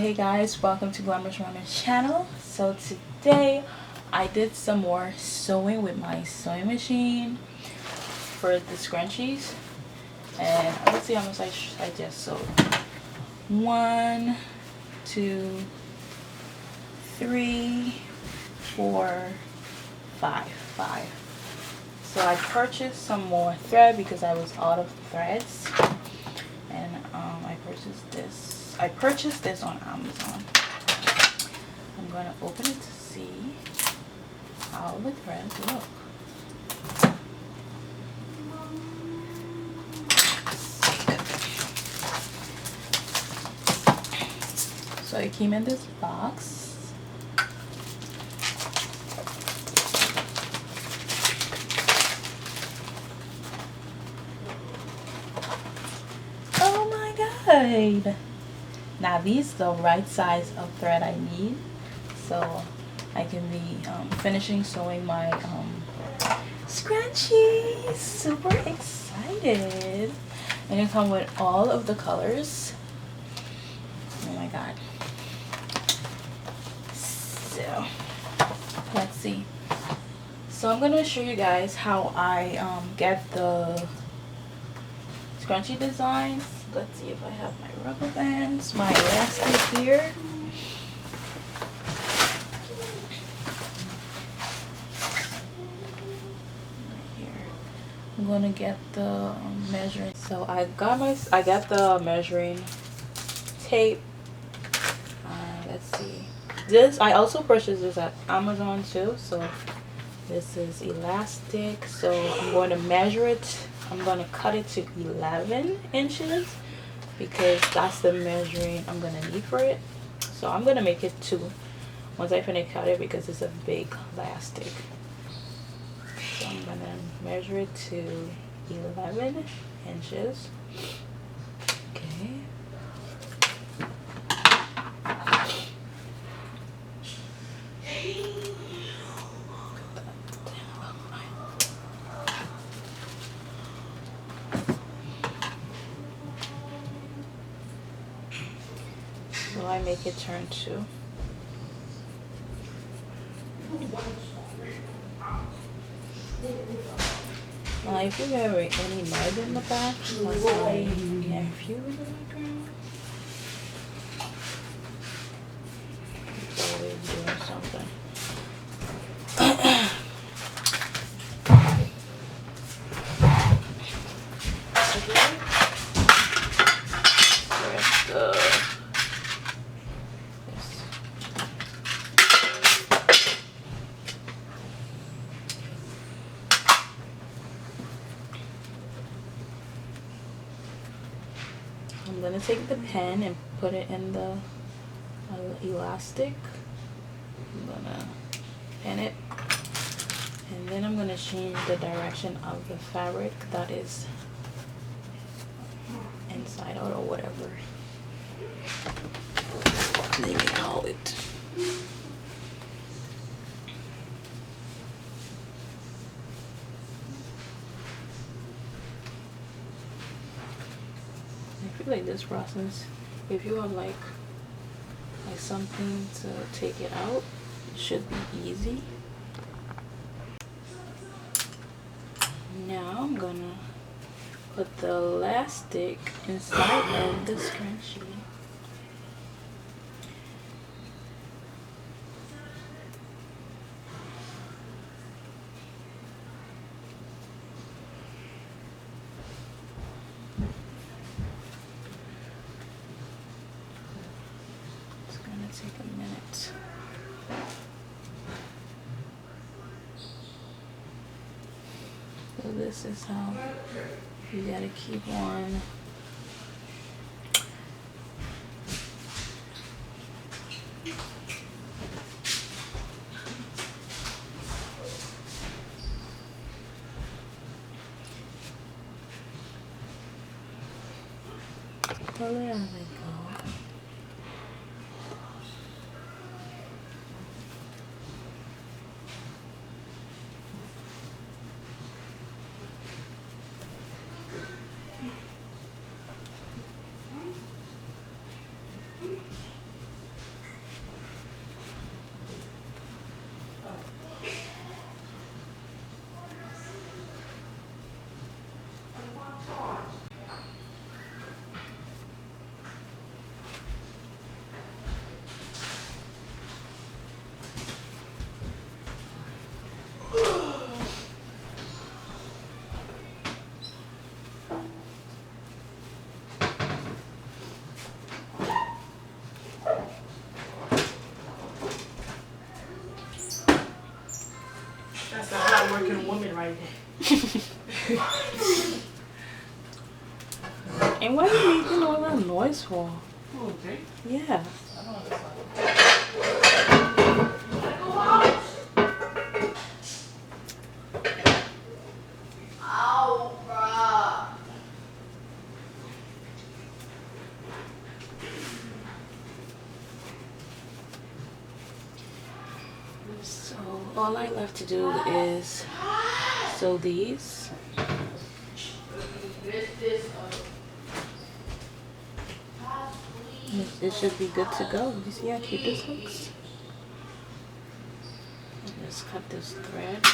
Hey guys, welcome to Glamorous Runner's channel. So today I did some more sewing with my sewing machine for the scrunchies, and let's see how much I just sewed. 1, 2, 3, 4, 5. So I purchased some more thread because I was out of threads, and I purchased this on Amazon. I'm going to open it to see how the threads look. So it came in this box. Oh my god! Now these are the right size of thread I need, so I can be finishing sewing my scrunchies. Super excited! And it come with all of the colors. Oh my god. So let's see. So I'm gonna show you guys how I get the scrunchie designs. Let's see if I have my rubber bands, my elastic here. Right here. I'm gonna get the measuring. So I got the measuring tape. Let's see. This I also purchased this at Amazon too. So this is elastic. So I'm going to measure it. I'm going to cut it to 11 inches because that's the measuring I'm going to need for it. So I'm going to make it 2 once I finish cut it because it's a big elastic. So I'm going to measure it to 11 inches. Okay. So I make it turn 2. Now if you have any noise in the back, that's my nephew in the background. He's always doing something. I'm gonna take the pen and put it in the elastic. I'm gonna pin it, and then I'm gonna change the direction of the fabric that is inside out or whatever they may call it. I feel like this process, if you have like something to take it out, it should be easy. Now I'm gonna put the elastic inside of the scrunchie. Take a minute. So this is how you gotta keep on. Oh, there we go. And why are you making all that noise for? Okay. Yeah. So all I left to do is sew these. It should be good to go. You see how cute this looks? Just cut this thread.